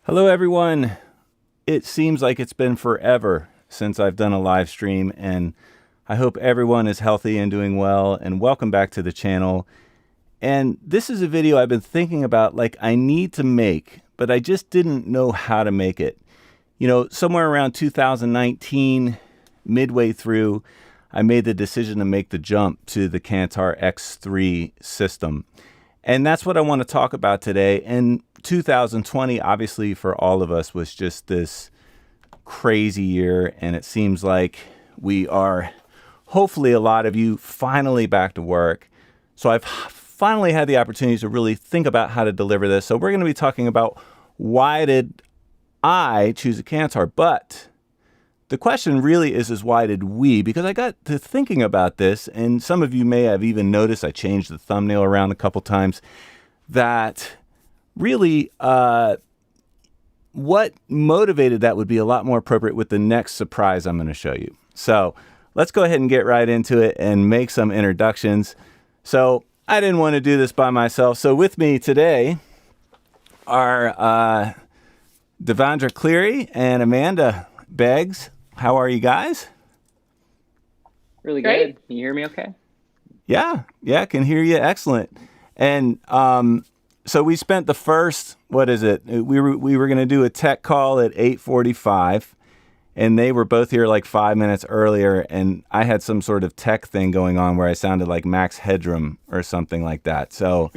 Hello, everyone. It seems like it's been forever since I've done a live stream, and I hope everyone is healthy and doing well, and welcome back to the channel. And this is a video I've been thinking about, like I need to make, but I just didn't know how to make it. You know, somewhere around 2019, midway through, I made the decision to make the jump to the Cantar X3 system. And that's what I want to talk about today. And 2020, obviously, for all of us, was just this crazy year. And it seems like we are, hopefully, a lot of you finally back to work. So I've finally had the opportunity to really think about how to deliver this. So we're going to be talking about why did I choose a Cantar, but the question really is why did we? Because I got to thinking about this, and some of you may have even noticed I changed the thumbnail around a couple times, that really what motivated that would be a lot more appropriate with the next surprise I'm going to show you. So let's go ahead and get right into it and make some introductions. So I didn't want to do this by myself. So with me today are Devondra Cleary and Amanda Beggs. How are you guys? Really Great. good. Can you hear me okay? Yeah, can hear you. Excellent. And so we spent the first, what is it? We were going to do a tech call at 8:45, and they were both here like 5 minutes earlier, and I had some sort of tech thing going on where I sounded like Max Headroom or something like that. So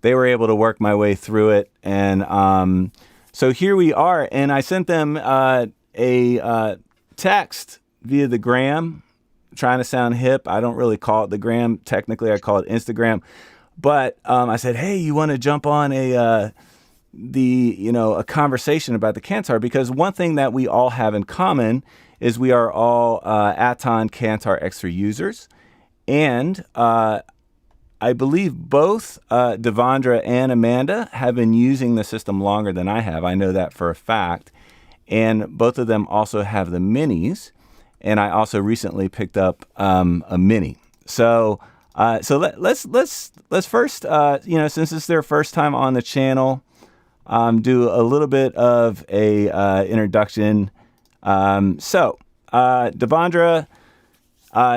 they were able to work my way through it, and so here we are. And I sent them a text via the gram, trying to sound hip. I don't really call it the gram. Technically, I call it Instagram. But I said, hey, you want to jump on a conversation about the Cantar? Because one thing that we all have in common is we are all Aaton Cantar X3 users. And I believe both Devondra and Amanda have been using the system longer than I have. I know that for a fact. And both of them also have the minis. And I also recently picked up a mini. So let's first, since it's their first time on the channel, do a little bit of a introduction. Devondra,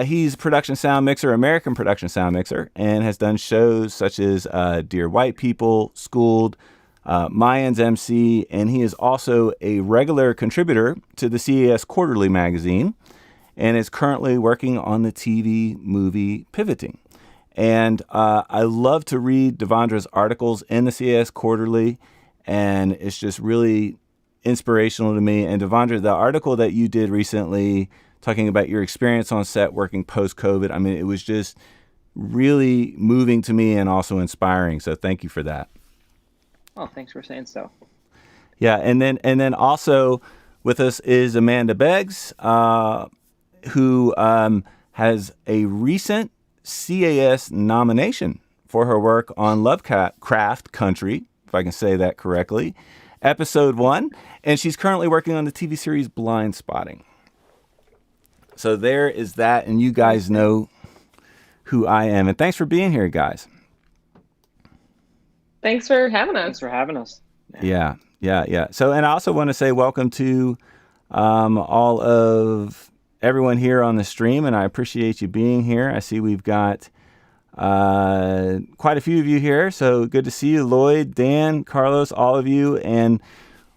he's production sound mixer, American production sound mixer, and has done shows such as Dear White People, Schooled, Mayans MC, and he is also a regular contributor to the CAS Quarterly magazine and is currently working on the TV movie Pivoting. And I love to read Devondra's articles in the CAS Quarterly, and it's just really inspirational to me. And Devondra, the article that you did recently talking about your experience on set working post-COVID, I mean, it was just really moving to me and also inspiring. So thank you for that. Oh, thanks for saying so. Yeah, and then also with us is Amanda Beggs, who has a recent CAS nomination for her work on Lovecraft Country, if I can say that correctly, episode 1, and she's currently working on the TV series Blind Spotting. So there is that, and you guys know who I am. And thanks for being here, guys. Thanks for having Thanks us. for having us. Yeah. So, and I also want to say welcome to all of everyone here on the stream, and I appreciate you being here. I see we've got quite a few of you here, so good to see you, Lloyd, Dan, Carlos, all of you, and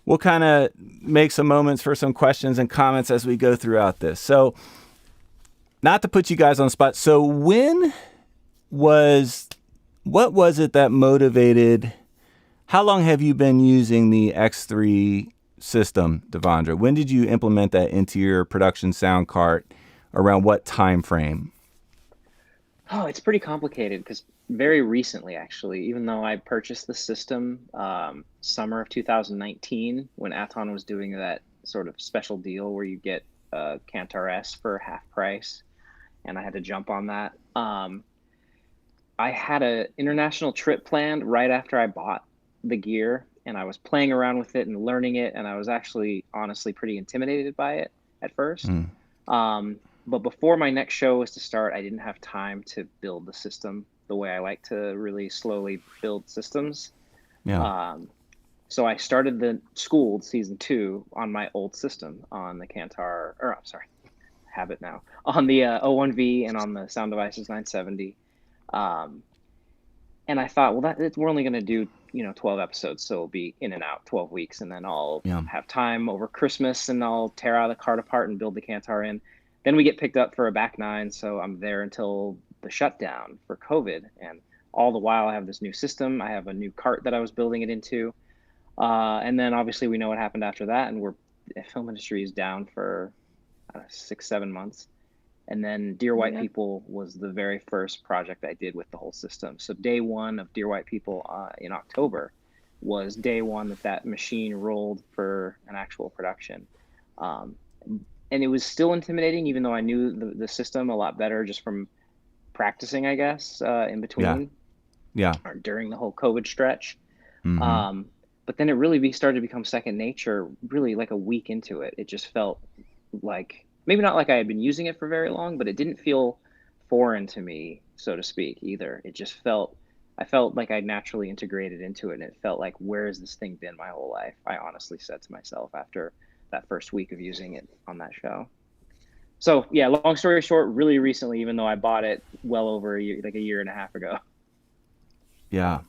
we'll kind of make some moments for some questions and comments as we go throughout this. So, not to put you guys on the spot, so what was it that motivated, how long have you been using the X3 system, Devondra? When did you implement that into your production sound cart? Around what time frame? Oh, it's pretty complicated because very recently, actually, even though I purchased the system summer of 2019, when Aaton was doing that sort of special deal where you get Cantar S for half price, and I had to jump on that. I had an international trip planned right after I bought the gear, and I was playing around with it and learning it, and I was actually honestly pretty intimidated by it at first. But before my next show was to start, I didn't have time to build the system the way I like to really slowly build systems. Yeah. So I started the Schooled season 2 on my old system on the Cantar, or I'm sorry, have it now, on the 01V and on the Sound Devices 970. Um, and I thought, well, we're only going to do 12 episodes, so it'll be in and out 12 weeks, and then I'll Yeah. have time over Christmas, and I'll tear out the cart apart and build the Cantar in. Then we get picked up for a back 9, so I'm there until the shutdown for COVID, and all the while I have this new system. I have a new cart that I was building it into, and then obviously we know what happened after that, and the film industry is down for 6-7 months. And then Dear White People was the very first project I did with the whole system. So day one of Dear White People in October was day one that machine rolled for an actual production. And it was still intimidating, even though I knew the system a lot better just from practicing, I guess, in between. Yeah. Or during the whole COVID stretch. Mm-hmm. But then it really started to become second nature, really like a week into it. It just felt like, maybe not like I had been using it for very long, but it didn't feel foreign to me, so to speak, either. I felt like I naturally integrated into it, and it felt like, where has this thing been my whole life? I honestly said to myself after that first week of using it on that show. So yeah, long story short, really recently, even though I bought it well over a year and a half ago. Yeah.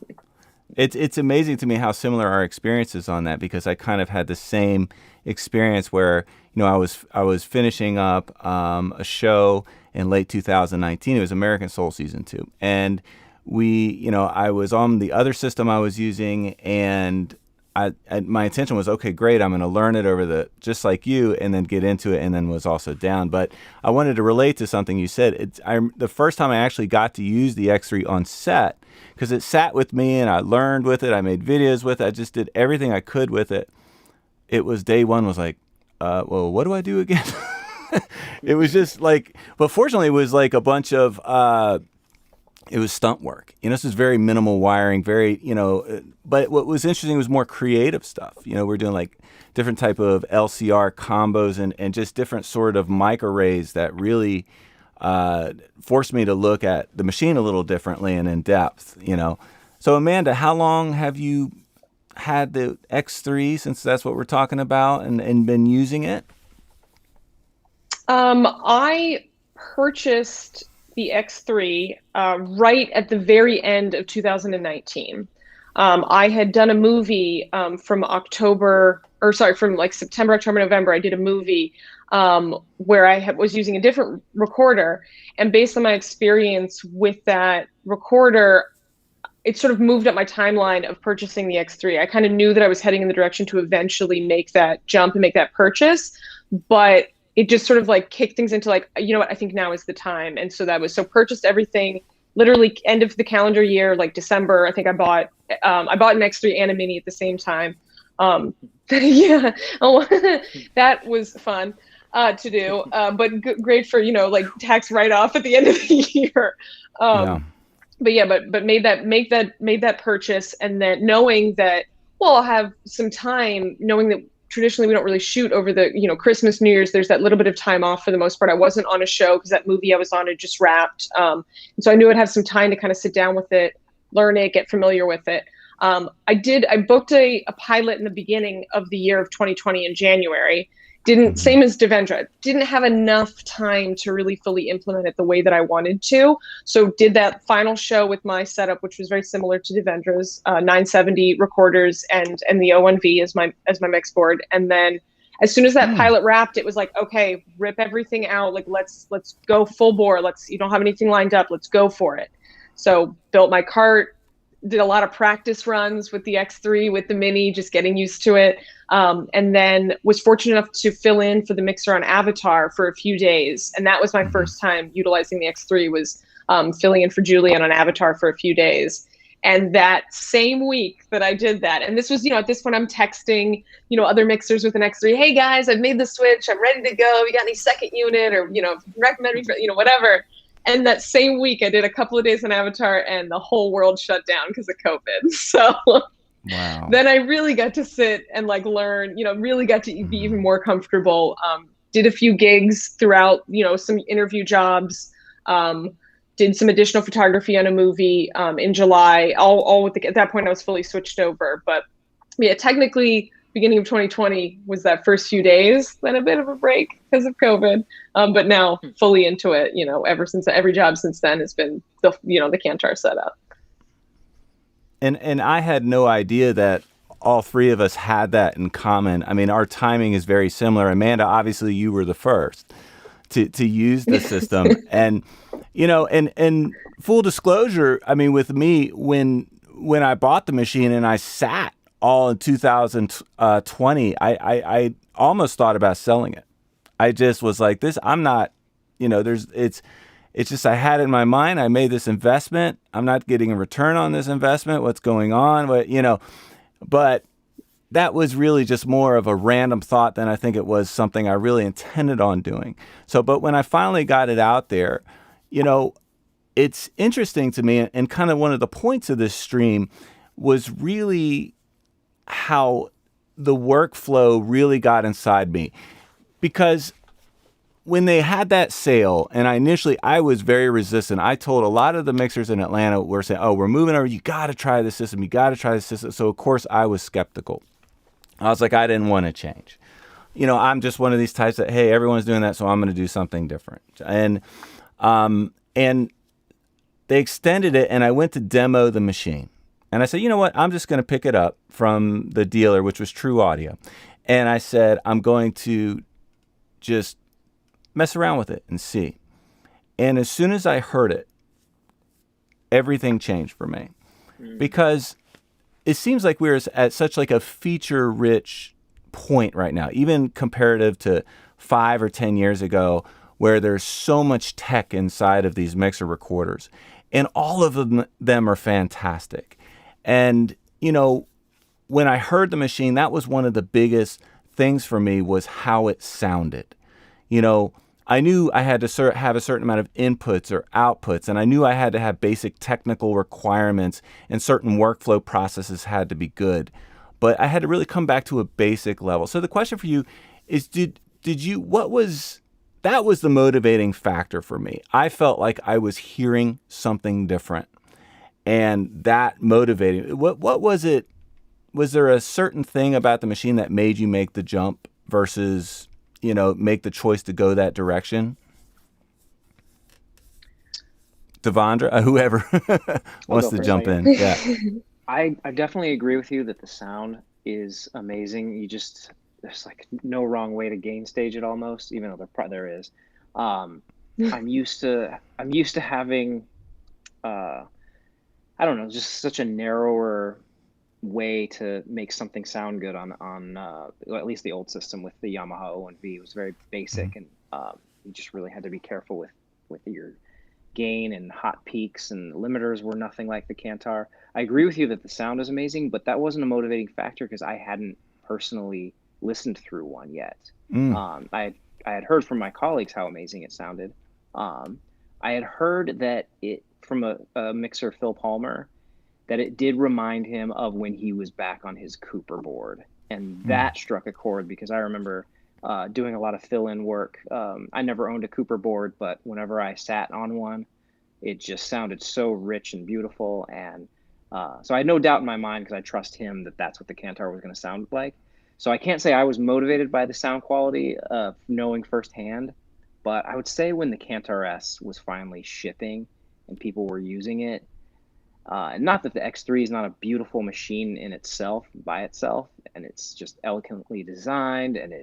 It's amazing to me how similar our experiences on that, because I kind of had the same experience where, I was finishing up a show in late 2019. It was American Soul season 2. And I was on the other system I was using, and my intention was, okay, great, I'm going to learn it just like you, and then get into it, and then was also down. But I wanted to relate to something you said. The first time I actually got to use the X3 on set, because it sat with me and I learned with it. I made videos with it. I just did everything I could with it. It was day one was like, well, what do I do again? It was just like, but fortunately it was like a bunch of, it was stunt work. This is very minimal wiring, very, but what was interesting was more creative stuff. We're doing like different type of LCR combos and just different sort of mic arrays that really forced me to look at the machine a little differently and in depth, So Amanda, how long have you had the X3, since that's what we're talking about, and been using it? I purchased the X3 right at the very end of 2019. I had done a movie from September, October, November. I did a movie where I was using a different recorder, and based on my experience with that recorder, it sort of moved up my timeline of purchasing the X3. I kind of knew that I was heading in the direction to eventually make that jump and make that purchase, but it just sort of like kicked things into like, what, I think now is the time. And so purchased everything literally end of the calendar year, like December. I think I bought an X3 and a Mini at the same time. Yeah, that was fun to do, but great for, like tax write-off at the end of the year. But make that purchase, and then knowing that, well, I'll have some time, knowing that traditionally we don't really shoot over the, Christmas, New Year's. There's that little bit of time off for the most part. I wasn't on a show because that movie I was on had just wrapped. And so I knew I'd have some time to kind of sit down with it, learn it, get familiar with it. I booked a pilot in the beginning of the year of 2020 in January. Same as Devendra, didn't have enough time to really fully implement it the way that I wanted to. So did that final show with my setup, which was very similar to Devendra's, 970 recorders and the O1V as my mix board. And then as soon as that pilot wrapped, it was like, okay, rip everything out. Like, let's go full bore. You don't have anything lined up. Let's go for it. So built my cart, did a lot of practice runs with the X3, with the Mini, just getting used to it. And then was fortunate enough to fill in for the mixer on Avatar for a few days. And that was my first time utilizing the X3, was filling in for Julian on Avatar for a few days. And that same week that I did that, and this was, at this point I'm texting, other mixers with an X3, hey guys, I've made the switch, I'm ready to go. You got any second unit, or, recommend me for, whatever. And that same week I did a couple of days on Avatar, and the whole world shut down because of COVID. So wow. Then I really got to sit and learn, really got to be even more comfortable. Did a few gigs throughout, some interview jobs, did some additional photography on a movie in July, all with at that point I was fully switched over, but Yeah, technically beginning of 2020 was that first few days, then a bit of a break because of COVID. But now fully into it, ever since every job since then has been the Cantar setup. And I had no idea that all three of us had that in common. I mean, our timing is very similar. Amanda, obviously you were the first to use the system. And, and full disclosure, I mean, with me, when I bought the machine and I sat all in 2020, I almost thought about selling it. I just was like, I'm not, it's just, I had it in my mind. I made this investment. I'm not getting a return on this investment. What's going on? But that was really just more of a random thought than I think it was something I really intended on doing. So, but when I finally got it out there, it's interesting to me, and kind of one of the points of this stream was really how the workflow really got inside me. Because when they had that sale, and I was very resistant. I told a lot of the mixers in Atlanta were saying, "Oh, we're moving over. You got to try this system. You got to try this system." So of course I was skeptical. I was like, I didn't want to change. I'm just one of these types that, hey, everyone's doing that, so I'm going to do something different. And they extended it, and I went to demo the machine. And I said, you know what? I'm just going to pick it up from the dealer, which was True Audio. And I said, I'm going to just mess around with it and see. And as soon as I heard it, everything changed for me. Because it seems like we're at such like a feature-rich point right now, even comparative to 5 or 10 years ago, where there's so much tech inside of these mixer recorders. And all of them are fantastic. And, when I heard the machine, that was one of the biggest things for me, was how it sounded. I knew I had to have a certain amount of inputs or outputs, and I knew I had to have basic technical requirements, and certain workflow processes had to be good. But I had to really come back to a basic level. So the question for you is, that was the motivating factor for me. I felt like I was hearing something different, and that motivated. What was it? Was there a certain thing about the machine that made you make the jump versus, make the choice to go that direction? Devondra, whoever wants to jump in. Yeah. I definitely agree with you that the sound is amazing. There's like no wrong way to gain stage it almost, even though there is. I'm used to having, I don't know, just such a narrower way to make something sound good on at least the old system with the Yamaha O&V. It was very basic, and you just really had to be careful with your gain and hot peaks, and limiters were nothing like the Cantar. I agree with you that the sound is amazing, but that wasn't a motivating factor because I hadn't personally listened through one yet. I had heard from my colleagues how amazing it sounded. I had heard that from a mixer, Phil Palmer, that it did remind him of when he was back on his Cooper board. And that struck a chord because I remember doing a lot of fill-in work. I never owned a Cooper board, but whenever I sat on one, it just sounded so rich and beautiful. And so I had no doubt in my mind, because I trust him, that that's what the Cantar was going to sound like. So I can't say I was motivated by the sound quality of knowing firsthand, but I would say when the Cantar S was finally shipping and people were using it, and not that the X3 is not a beautiful machine in itself, by itself, and it's just elegantly designed, and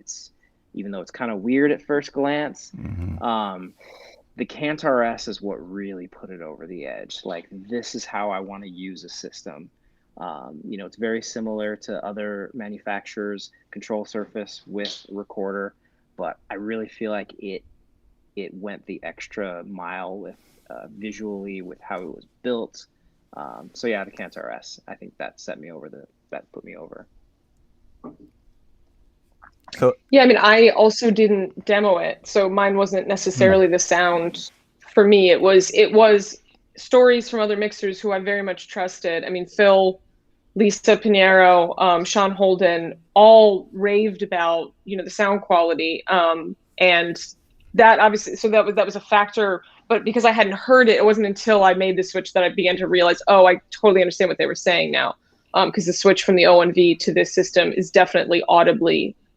even though it's kind of weird at first glance, the Cantar S is what really put it over the edge. Like, this is how I want to use a system. It's very similar to other manufacturers' control surface with recorder, but I really feel like it went the extra mile with visually with how it was built. So yeah, the Cantar S, I think that put me over. So yeah, I mean, I also didn't demo it, so mine wasn't necessarily the sound. For me, it was stories from other mixers who I very much trusted. I mean, Phil, Lisa Pinheiro, Sean Holden, all raved about the sound quality, and that obviously, so that was a factor. But because I hadn't heard it, it wasn't until I made the switch that I began to realize, oh, I totally understand what they were saying now. because the switch from the O1V to this system is definitely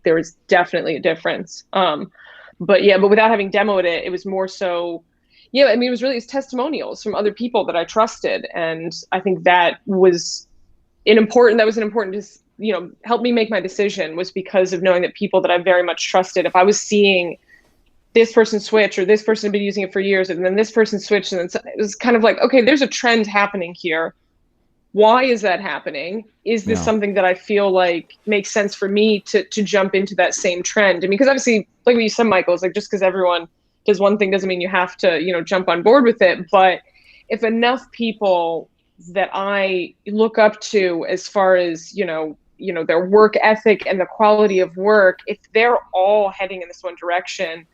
there is definitely a difference. But without having demoed it, it was more so, I mean, it's testimonials from other people that I trusted. And I think that was an important, helped me make my decision, was because of knowing that people that I very much trusted, if I was seeing this person switch, or this person had been using it for years, and then this person switched, and then it was kind of like, okay, there's a trend happening here. Why is that happening? Is this something that I feel like makes sense for me to jump into that same trend? I mean, because obviously, like what you said, Michael, it's like, just because everyone does one thing doesn't mean you have to, jump on board with it. But if enough people that I look up to as far as, their work ethic and the quality of work, if they're all heading in this one direction,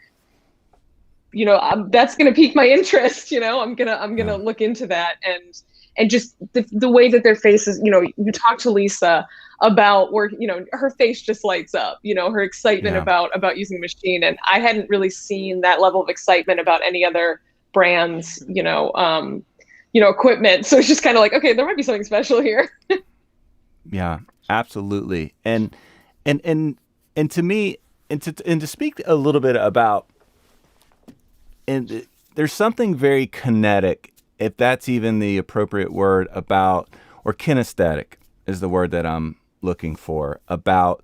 that's going to pique my interest. I'm gonna look into that, and just the way that their faces, you talk to Lisa about where, her face just lights up, her excitement about using the machine. And I hadn't really seen that level of excitement about any other brands, equipment. So it's just kind of like, okay, there might be something special here. Yeah, absolutely. And to me, and to speak a little bit about, and there's something very kinetic, if that's even the appropriate word, about, or kinesthetic is the word that I'm looking for, about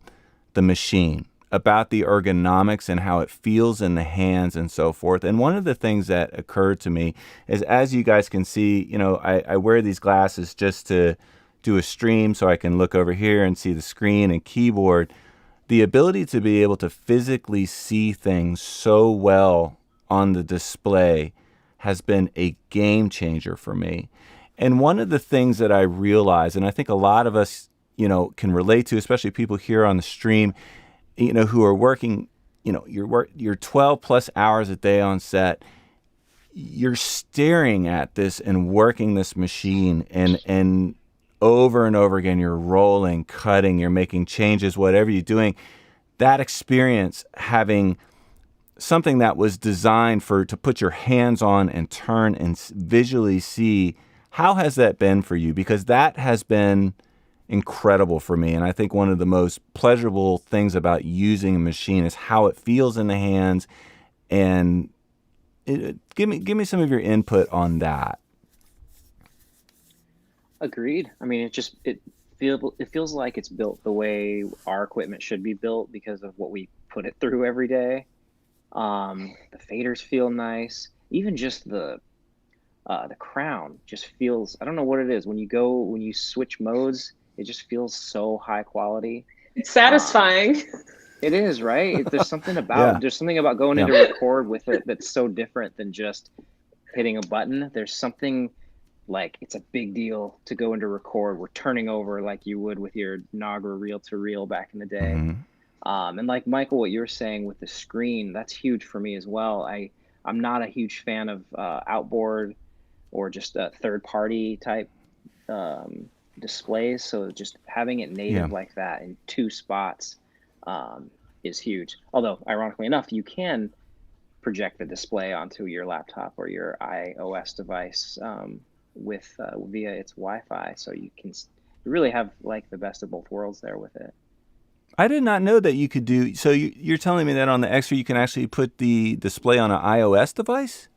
the machine, about the ergonomics and how it feels in the hands and so forth. And one of the things that occurred to me is, as you guys can see, I wear these glasses just to do a stream so I can look over here and see the screen and keyboard. The ability to be able to physically see things so well on the display has been a game changer for me. And one of the things that I realize, and I think a lot of us, can relate to, especially people here on the stream, who are working, you're 12 plus hours a day on set. You're staring at this and working this machine, and over and over again, you're rolling, cutting, you're making changes, whatever you're doing. That experience, having something that was designed to put your hands on and turn and visually see, how has that been for you? Because that has been incredible for me. And I think one of the most pleasurable things about using a machine is how it feels in the hands. And give me some of your input on that. Agreed. I mean, it feels like it's built the way our equipment should be built because of what we put it through every day. The faders feel nice. Even just the crown just feels, I don't know what it is. When you switch modes, it just feels so high quality. It's satisfying. It is, right? There's something about going into record with it that's so different than just hitting a button. There's something like, it's a big deal to go into record. We're turning over like you would with your Nagra reel-to-reel back in the day. Mm-hmm. And like Michael, what you're saying with the screen, that's huge for me as well. I'm not a huge fan of outboard or just third-party type displays. So just having it native like that in two spots is huge. Although, ironically enough, you can project the display onto your laptop or your iOS device via its Wi-Fi. So you really have like the best of both worlds there with it. I did not know that you could do, so you're telling me that on the X3 you can actually put the display on an iOS device?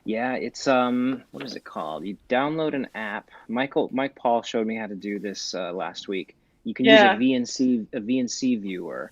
Yeah, it's what is it called? You download an app. Mike Paul showed me how to do this last week. You can use a VNC viewer,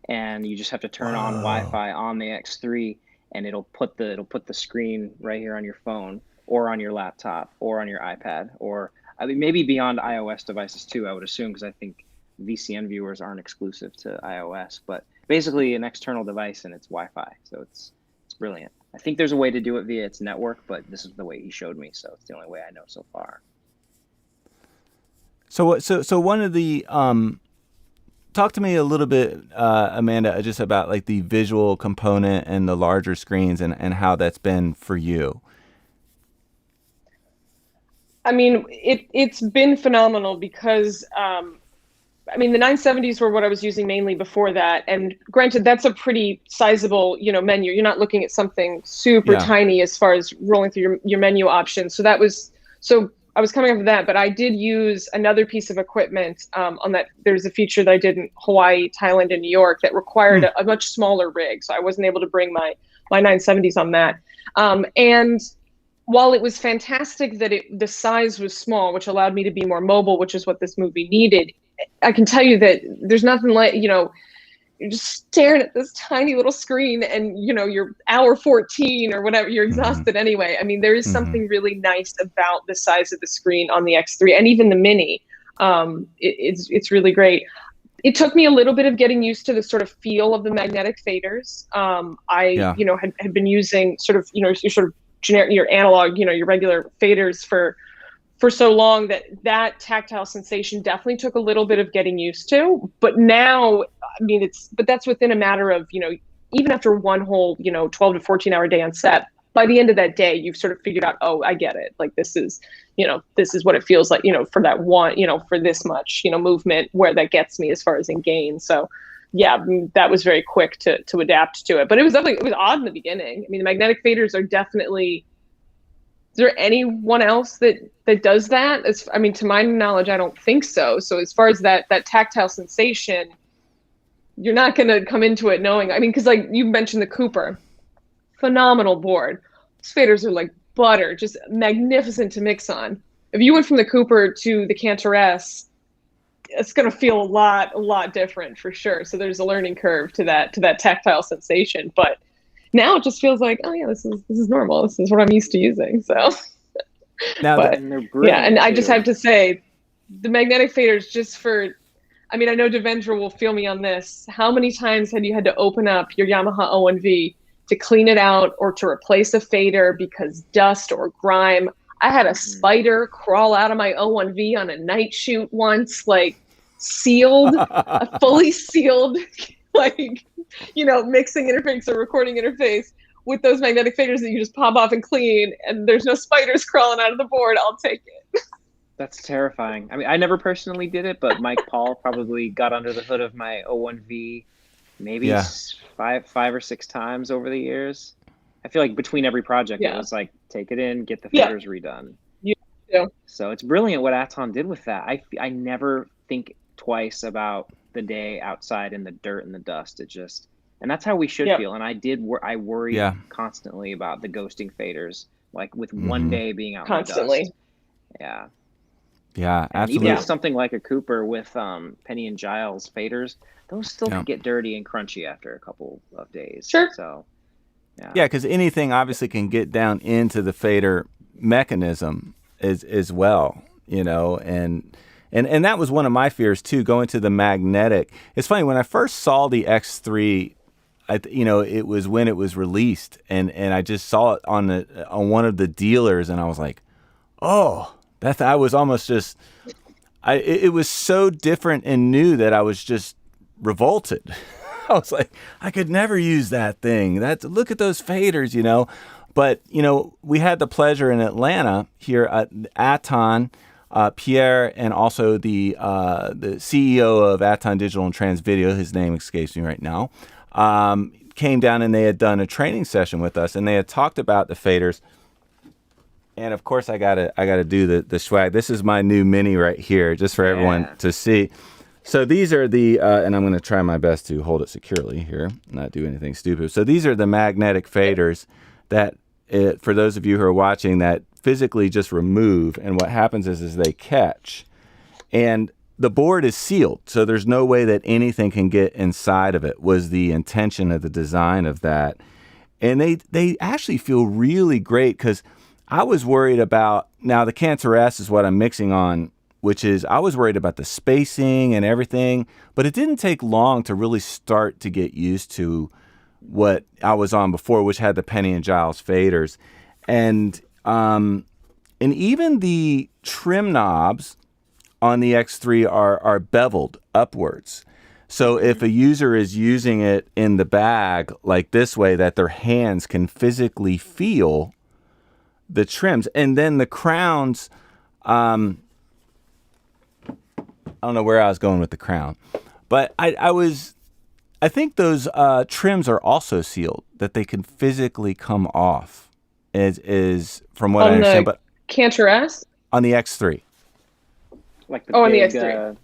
and you just have to turn on Wi-Fi on the X3, and it'll put the screen right here on your phone or on your laptop or on your iPad, or I mean maybe beyond iOS devices too, I would assume, because I think VCN viewers aren't exclusive to iOS, but basically an external device and it's Wi-Fi. So it's brilliant. I think there's a way to do it via its network, but this is the way he showed me. So it's the only way I know so far. So one of the, talk to me a little bit, Amanda, just about like the visual component and the larger screens and how that's been for you. I mean, it's been phenomenal because, I mean, the 970s were what I was using mainly before that. And granted, that's a pretty sizable, menu. You're not looking at something super tiny as far as rolling through your menu options. So I was coming up with that, but I did use another piece of equipment on that. There's a feature that I did in Hawaii, Thailand, and New York that required a much smaller rig. So I wasn't able to bring my 970s on that. And while it was fantastic that the size was small, which allowed me to be more mobile, which is what this movie needed, I can tell you that there's nothing like, you're just staring at this tiny little screen and, you're hour 14 or whatever, you're exhausted anyway. I mean, there is something really nice about the size of the screen on the X3 and even the Mini. It's really great. It took me a little bit of getting used to the sort of feel of the magnetic faders. Had been using sort of, your sort of generic, your analog, your regular faders for so long that tactile sensation definitely took a little bit of getting used to. But now, I mean, but that's within a matter of, even after one whole, 12 to 14 hour day on set, by the end of that day, you've sort of figured out, oh, I get it. Like, this is what it feels like, for that one, for this much, movement, where that gets me as far as in gain. So yeah, that was very quick to adapt to it. But it was odd in the beginning. I mean, the magnetic faders are definitely, is there anyone else that does that? I mean, to my knowledge, I don't think so. So as far as that tactile sensation, you're not going to come into it knowing, I mean, because like you mentioned the Cooper, phenomenal board. These faders are like butter, just magnificent to mix on. If you went from the Cooper to the Cantar S, it's going to feel a lot different for sure. So there's a learning curve to that tactile sensation. But now it just feels like, oh yeah, this is normal. This is what I'm used to using. So now, and they're brilliant, and I too. just have to say, the magnetic faders, just for, I mean, I know Devendra will feel me on this. How many times have you had to open up your Yamaha O1V to clean it out or to replace a fader because dust or grime? I had a spider crawl out of my O1V on a night shoot once, like sealed, a fully sealed, like, mixing interface or recording interface with those magnetic faders that you just pop off and clean, and there's no spiders crawling out of the board. I'll take it. That's terrifying. I mean, I never personally did it, but Mike Paul probably got under the hood of my O1V maybe five or six times over the years. I feel like between every project, it was like, take it in, get the faders redone. Yeah. So it's brilliant what Aaton did with that. I never think twice about the day outside in the dirt and the dust. And that's how we should feel. And I worry constantly about the ghosting faders, like with one day being out constantly. In the dust. Yeah, and absolutely. even with something like a Cooper with Penny and Giles faders, those still can get dirty and crunchy after a couple of days. Sure. So yeah, because anything obviously can get down into the fader mechanism as well, and that was one of my fears too, going to the magnetic. It's funny, when I first saw the X3, it was when it was released, and I just saw it on one of the dealers, and I was like, oh, I was almost just, it was so different and new that I was just revolted. I was like, I could never use that thing. Look at those faders, But, we had the pleasure in Atlanta here at Aaton, Pierre, and also the CEO of Aaton Digital and Trans Video, his name escapes me right now, came down and they had done a training session with us, and they had talked about the faders. And of course, I gotta do the swag. This is my new Mini right here, just for everyone to see. So these are the, and I'm going to try my best to hold it securely here, not do anything stupid. So these are the magnetic faders that, for those of you who are watching, that physically just remove. And what happens is they catch. And the board is sealed, so there's no way that anything can get inside of it, was the intention of the design of that. And they actually feel really great, because I was worried about, now the Cantar S is what I'm mixing on, which is, I was worried about the spacing and everything, but it didn't take long to really start to get used to what I was on before, which had the Penny and Giles faders. And even the trim knobs on the X3 are beveled upwards. So if a user is using it in the bag like this way, that their hands can physically feel the trims. And then the crowns, I don't know where I was going with the crown, but I think those trims are also sealed, that they can physically come off, is from what I understand. But Cantar S? on the X3. Like the on the big, X3.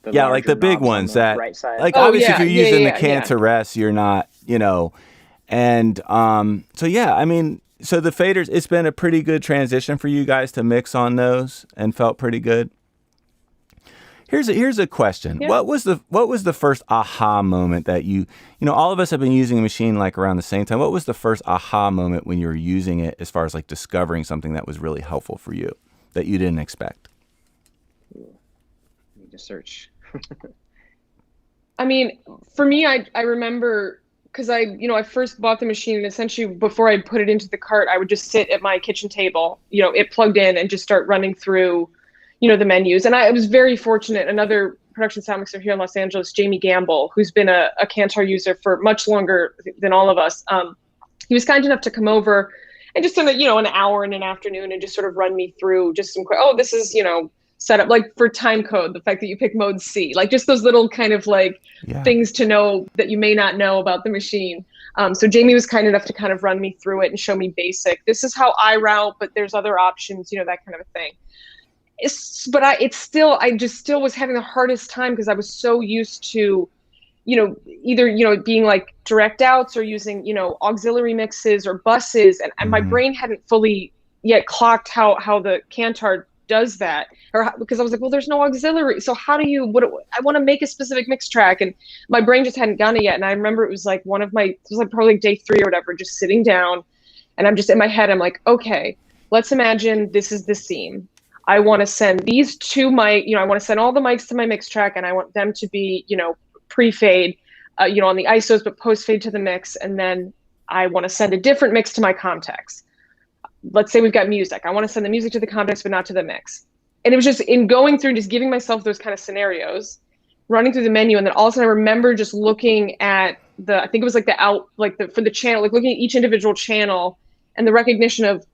the Yeah, like larger the big knobs on ones the that, right side. like, Oh, obviously if yeah, you're yeah, using the yeah, yeah. Cantar S, you're not, and so yeah, I mean, so the faders, it's been a pretty good transition for you guys to mix on those and felt pretty good. Here's a question. Yeah. What was the first aha moment that all of us have been using a machine like around the same time. What was the first aha moment when you were using it as far as like discovering something that was really helpful for you that you didn't expect? Need to search. I mean, for me, I remember because I first bought the machine, and essentially before I put it into the cart, I would just sit at my kitchen table, it plugged in, and just start running through, the menus. And I was very fortunate. Another production sound mixer here in Los Angeles, Jamie Gamble, who's been a Cantar user for much longer than all of us. He was kind enough to come over and just spend an hour in an afternoon and just sort of run me through just some this is set up, like for time code, the fact that you pick mode C, like just those little kind of like things to know that you may not know about the machine. So Jamie was kind enough to kind of run me through it and show me basic, this is how I route, but there's other options, that kind of a thing. I just still was having the hardest time because I was so used to, either, being like direct outs or using, auxiliary mixes or buses. And my brain hadn't fully yet clocked how the Cantar does that, because I was like, well, there's no auxiliary. So how do you, I want to make a specific mix track, and my brain just hadn't done it yet. And I remember it was like probably like day 3 or whatever, just sitting down, and I'm just in my head, I'm like, okay, let's imagine this is the scene. I want to send these two I want to send all the mics to my mix track, and I want them to be, pre-fade, on the ISOs, but post-fade to the mix. And then I want to send a different mix to my context. Let's say we've got music. I want to send the music to the context, but not to the mix. And it was just in going through and just giving myself those kind of scenarios, running through the menu. And then all of a sudden I remember just looking at I think it was like for the channel, like looking at each individual channel and the recognition of,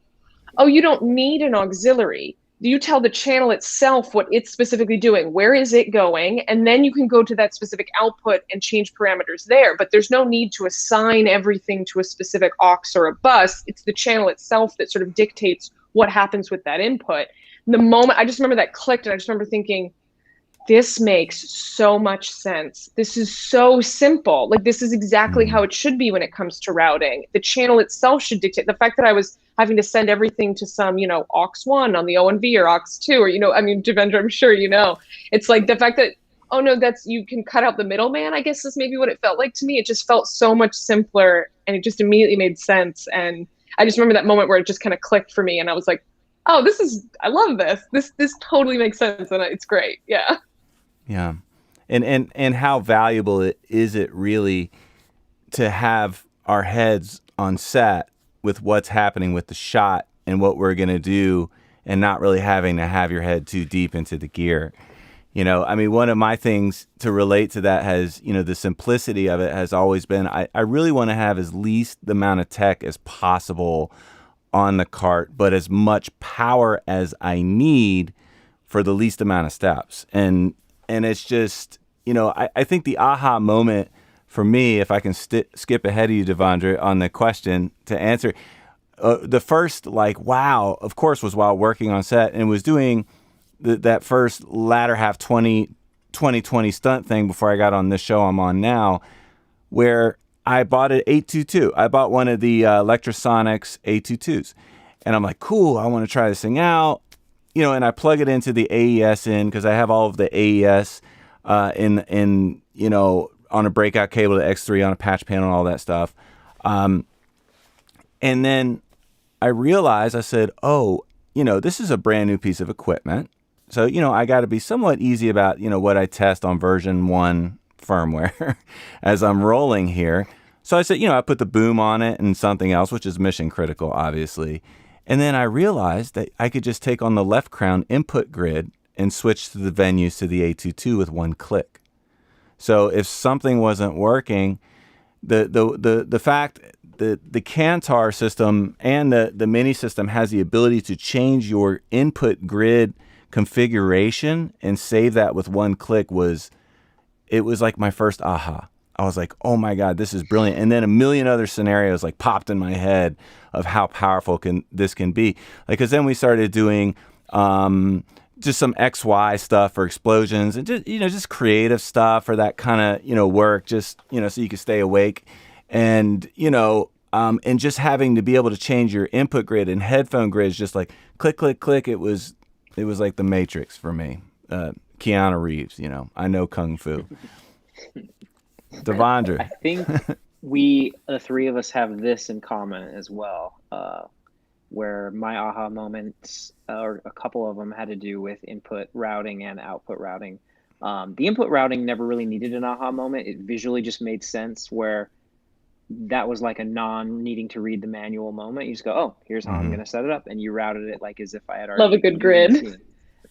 oh, you don't need an auxiliary. You tell the channel itself what it's specifically doing. Where is it going? And then you can go to that specific output and change parameters there. But there's no need to assign everything to a specific aux or a bus. It's the channel itself that sort of dictates what happens with that input. The moment I just remember that clicked, and I just remember thinking, this makes so much sense. This is so simple. Like, this is exactly how it should be when it comes to routing. The channel itself should dictate. The fact that I was having to send everything to some, aux 1 on the ONV or aux 2, or, Devendra, I'm sure it's like the fact that, oh no, you can cut out the middleman, I guess is maybe what it felt like to me. It just felt so much simpler, and it just immediately made sense. And I just remember that moment where it just kind of clicked for me, and I was like, oh, I love this. This totally makes sense, and it's great. Yeah. Yeah. And how valuable is it really to have our heads on set with what's happening with the shot and what we're going to do, and not really having to have your head too deep into the gear. One of my things to relate to that has, the simplicity of it has always been, I really want to have as least the amount of tech as possible on the cart, but as much power as I need for the least amount of steps. And it's just, I think the aha moment for me, if I can skip ahead of you, Devendra, on the question to answer, the first, wow, of course, was while working on set and was doing that first latter half 2020 stunt thing before I got on this show I'm on now, where I bought an 822. I bought one of the Electrosonics 822s. And I'm like, cool, I want to try this thing out. And I plug it into the AES in, because I have all of the AES in on a breakout cable to X3 on a patch panel and all that stuff. And then I realized, I said, oh, this is a brand new piece of equipment. So, I got to be somewhat easy about, what I test on version 1 firmware as I'm rolling here. So I said, I put the boom on it and something else, which is mission critical, obviously. And then I realized that I could just take on the left crown input grid and switch to the venues to the A22 with one click. So if something wasn't working, the fact that the Cantar system and the Mini system has the ability to change your input grid configuration and save that with one click was like my first aha. I was like, oh my God, this is brilliant. And then a million other scenarios popped in my head of how powerful this can be. Because then we started doing just some XY stuff for explosions, and just creative stuff for that kind of, work, just, so you can stay awake. And, and just having to be able to change your input grid and headphone grids, just like click, click, click. It was like the Matrix for me. Keanu Reeves, I know Kung Fu. Devondre. I think the three of us have this in common as well, where my aha moments, or a couple of them, had to do with input routing and output routing. The input routing never really needed an aha moment. It visually just made sense, where that was like a needing to read the manual moment. You just go, oh, here's how I'm going to set it up. And you routed it like as if I had already. Love a good grid.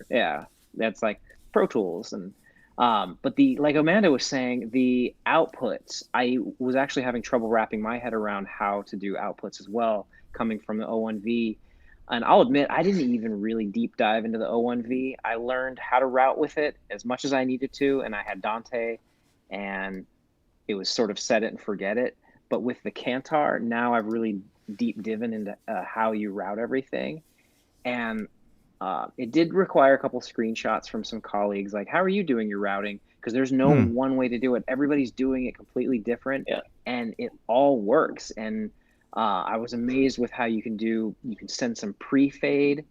Yeah, that's like Pro Tools. And but like Amanda was saying, the outputs, I was actually having trouble wrapping my head around how to do outputs as well, coming from the O1V. And I'll admit, I didn't even really deep dive into the O1V. I learned how to route with it as much as I needed to. And I had Dante, and it was sort of set it and forget it. But with the Cantar, now I've really deep diven into how you route everything. And it did require a couple screenshots from some colleagues, like, how are you doing your routing? Because there's no one way to do it. Everybody's doing it completely different, and it all works. And I was amazed with how you can send some pre-fade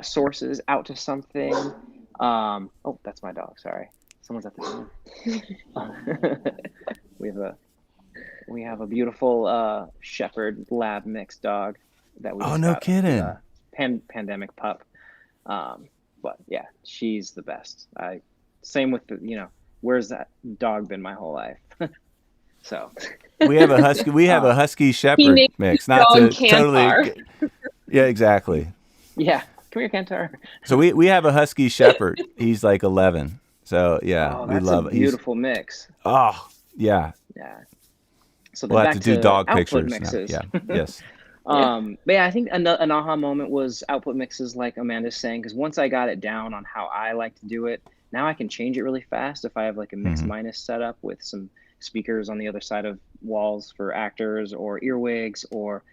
sources out to something. Oh, that's my dog. Sorry. Someone's at the door. We have a beautiful shepherd lab mixed dog that we just got. Kidding. Pandemic pup. But yeah, she's the best. Same with where's that dog been my whole life? So we have a husky. We have a husky shepherd mix. Not to totally. Yeah, exactly. Yeah, come here, Cantar. So we have a husky shepherd. He's like 11. So yeah, we love it. Beautiful mix. Oh yeah. Yeah. So we'll have to do dog pictures mixes. Now. Yeah. Yes. But yeah, I think an aha moment was output mixes, like Amanda's saying, because once I got it down on how I like to do it, now I can change it really fast. If I have like a mix minus setup with some speakers on the other side of walls for actors or earwigs or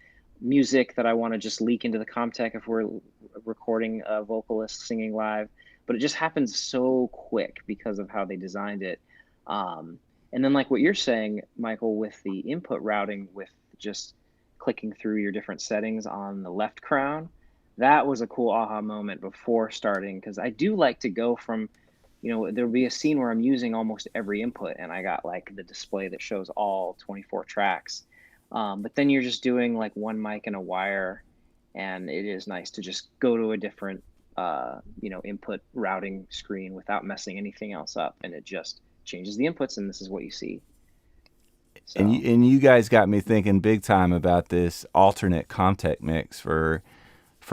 music that I want to just leak into the Comtech if we're recording a vocalist singing live, but it just happens so quick because of how they designed it. And then like what you're saying, Michael, with the input routing, with just clicking through your different settings on the left crown, that was a cool aha moment before starting, because I do like to go from, there'll be a scene where I'm using almost every input and I got like the display that shows all 24 tracks. But then you're just doing like one mic and a wire, and it is nice to just go to a different, input routing screen without messing anything else up, and it just changes the inputs, and this is what you see. So. And you guys got me thinking big time about this alternate Comtech mix for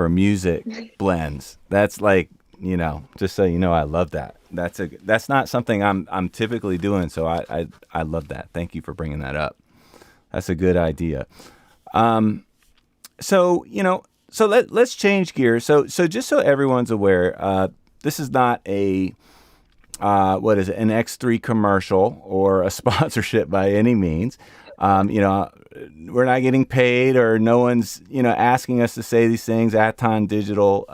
music blends. That's like, just so you know, I love that. That's not something I'm typically doing, so I love that. Thank you for bringing that up. That's a good idea. So let's change gears. So just so everyone's aware, this is not a an X3 commercial or a sponsorship by any means. We're not getting paid, or no one's, asking us to say these things. Aaton Digital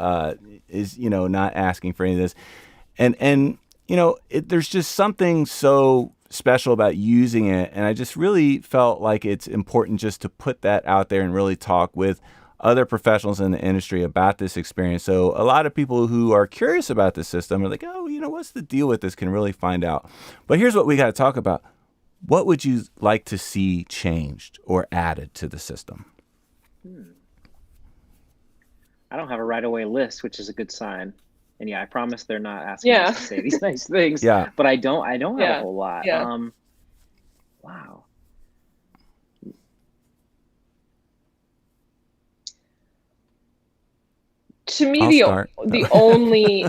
is, not asking for any of this. And there's just something so special about using it. And I just really felt like it's important just to put that out there and really talk with other professionals in the industry about this experience. So a lot of people who are curious about this system are like, oh, what's the deal with this, can really find out. But here's what we got to talk about. What would you like to see changed or added to the system? I don't have a right away list, which is a good sign. And yeah, I promise they're not asking us to say these nice things. Yeah. But I don't have a whole lot. Yeah. Wow. To me, the only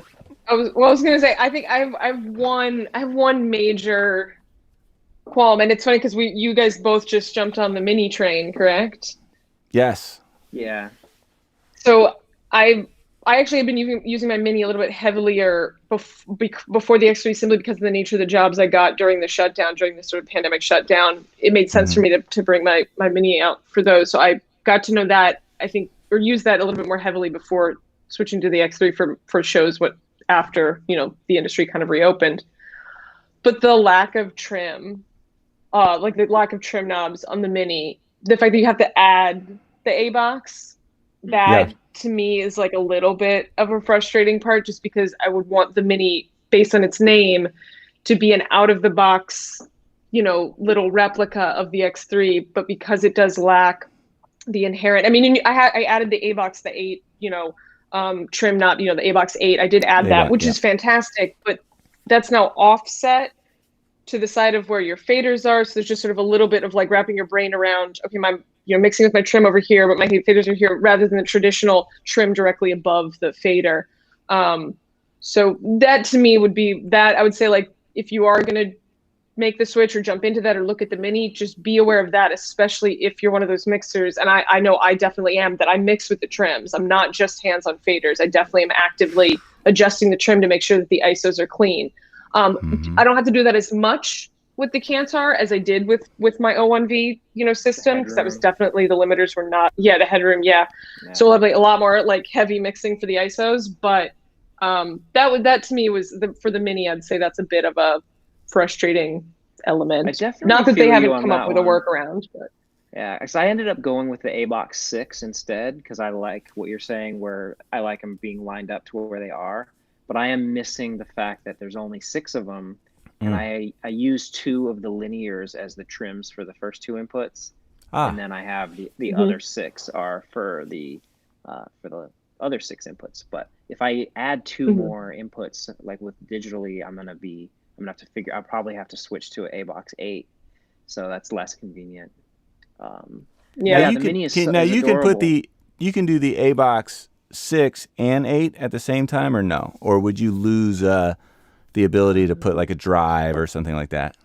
I was gonna say, I think I have one major qualm, and it's funny because you guys both just jumped on the mini train, correct? Yes. Yeah. So I actually have been using my mini a little bit heavier before the X3 simply because of the nature of the jobs I got during the shutdown, during the sort of pandemic shutdown. It made sense for me to bring my mini out for those. So I got to know that, I think, or use that a little bit more heavily before switching to the X3 for shows after, the industry kind of reopened. But the lack of trim, like the lack of trim knobs on the Mini, the fact that you have to add the A box, that to me is like a little bit of a frustrating part, just because I would want the Mini, based on its name, to be an out of the box, little replica of the X3, but because it does lack the inherent, I added the A box, the 8, trim knob, the A box 8. I did add that, which is fantastic, but that's now offset to the side of where your faders are. So there's just sort of a little bit of like wrapping your brain around, okay, mixing with my trim over here, but my faders are here, rather than the traditional trim directly above the fader. So that to me would be that. I would say, like, if you are going to make the switch or jump into that or look at the Mini, just be aware of that, especially if you're one of those mixers. And I know I definitely am, that I mix with the trims. I'm not just hands on faders. I definitely am actively adjusting the trim to make sure that the ISOs are clean. I don't have to do that as much with the Cantar as I did with my O1V, system, because that was definitely, the limiters were not, the headroom. So we'll have like a lot more like heavy mixing for the ISOs, but that to me was for the Mini, I'd say that's a bit of a frustrating element. Not that they haven't come up with a workaround, but because I ended up going with the ABOX 6 instead, because I like what you're saying, where I like them being lined up to where they are, but I am missing the fact that there's only 6 of them, and I use 2 of the linears as the trims for the first 2 inputs, and then I have the other 6 are for the other 6 inputs. But if I add 2 more inputs, like with digitally, I'm gonna have to figure. I'll probably have to switch to an ABOX 8, so that's less convenient. The Mini is you can do the ABOX 6 and 8 at the same time, or no? Or would you lose the ability to put like a drive or something like that?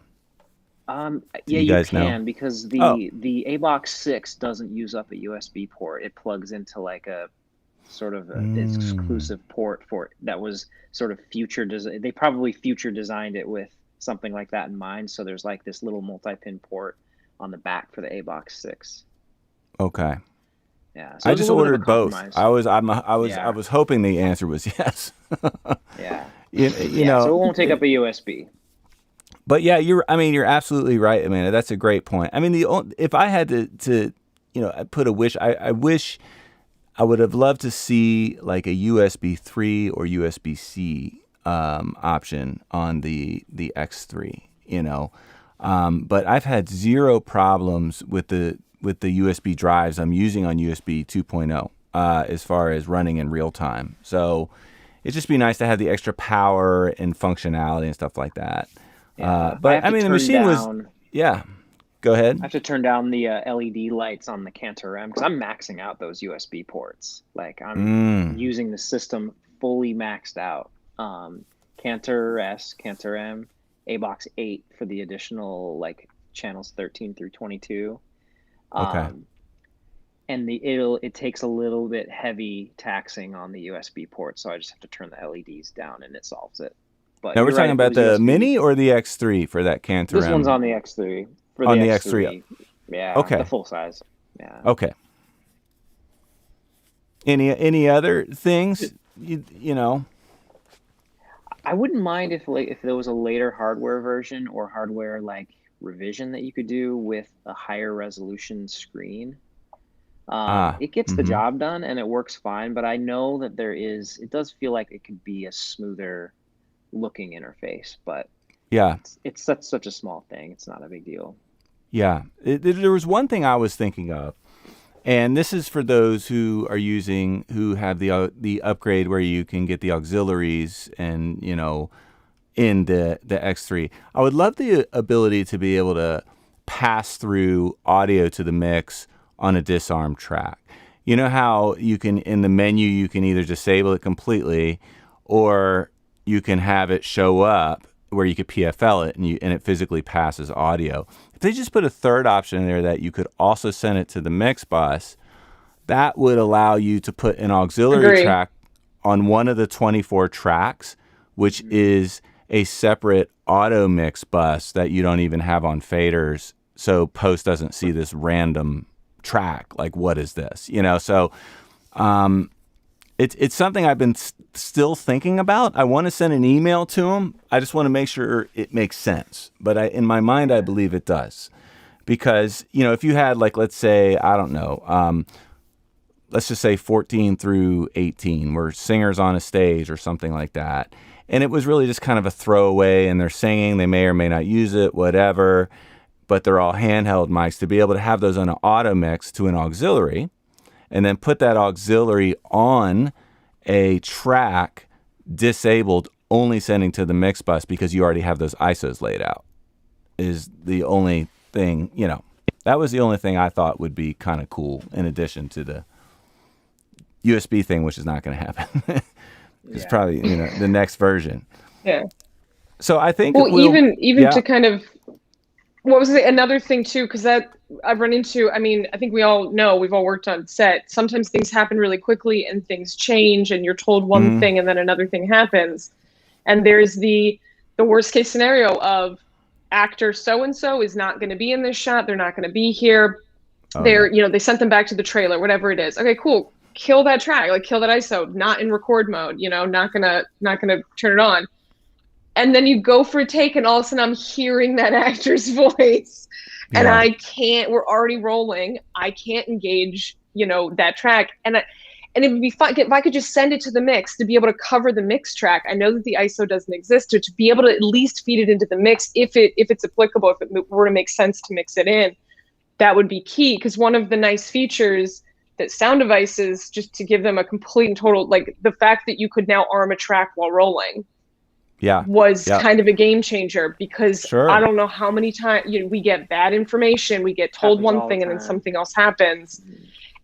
You can, because the ABOX 6 doesn't use up a USB port. It plugs into like a sort of an exclusive port for it that was sort of future design. They probably future designed it with something like that in mind. So there's like this little multi-pin port on the back for the ABOX 6. Okay. Yeah. So I just ordered both. I was hoping the answer was yes. You know. So it won't take up a USB. But yeah, you're absolutely right, Amanda. That's a great point. I mean, if I had to put a wish, I wish I would have loved to see like a USB 3 or USB-C option on the X3, but I've had zero problems with the USB drives I'm using on USB 2.0 as far as running in real time. So it'd just be nice to have the extra power and functionality and stuff like that. But the machine was, go ahead. I have to turn down the LED lights on the Cantar M, because I'm maxing out those USB ports. Like I'm using the system fully maxed out. Cantar S, Cantar M, ABOX 8 for the additional like channels 13 through 22. Okay. And it takes a little bit heavy taxing on the USB port, so I just have to turn the LEDs down and it solves it. But now we're talking about the USB. Mini or the X3 for that Cantar M? This one's on the X3. On the X3. Yeah. Okay. The full size. Yeah. Okay. Any other things? I wouldn't mind if there was a later hardware version or hardware like revision that you could do with a higher resolution screen. It gets the job done and it works fine, but I know that it does feel like it could be a smoother looking interface, but it's such a small thing. It's not a big deal. Yeah. There was one thing I was thinking of, and this is for those who have the upgrade where you can get the auxiliaries and, in the X3. I would love the ability to be able to pass through audio to the mix on a disarm track. You know how you can, in the menu, you can either disable it completely, or you can have it show up where you could PFL it and it physically passes audio. If they just put a third option in there that you could also send it to the mix bus, that would allow you to put an auxiliary track on one of the 24 tracks, which is a separate auto mix bus that you don't even have on faders. So post doesn't see this random track. Like, what is this? So It's something I've been still thinking about. I want to send an email to them. I just want to make sure it makes sense. But in my mind, I believe it does. Because, if you had, like, let's say, I don't know, let's just say 14 through 18 were singers on a stage or something like that. And it was really just kind of a throwaway, and they're singing. They may or may not use it, whatever. But they're all handheld mics. To be able to have those on an auto mix to an auxiliary, and then put that auxiliary on a track disabled, only sending to the mix bus because you already have those ISOs laid out, is the only thing, that was the only thing I thought would be kind of cool, in addition to the USB thing, which is not going to happen. It's probably, the next version. Yeah. So I think even to kind of, what was another thing too, because that I've run into, I think we all know, we've all worked on set. Sometimes things happen really quickly and things change, and you're told one thing and then another thing happens. And there's the worst case scenario of actor so-and-so is not going to be in this shot. They're not going to be here. They sent them back to the trailer, whatever it is. Okay, cool. Kill that track, like kill that ISO, not in record mode, not gonna turn it on. And then you go for a take, and all of a sudden I'm hearing that actor's voice, and I can't. We're already rolling. I can't engage, that track. And it would be fun if I could just send it to the mix to be able to cover the mix track. I know that the ISO doesn't exist, so to be able to at least feed it into the mix, if it's applicable, if it were to make sense to mix it in, that would be key. Because one of the nice features that sound devices, just to give them a complete and total, like the fact that you could now arm a track while rolling. Was kind of a game changer, because I don't know how many times we get bad information, we get told one thing and then something else happens.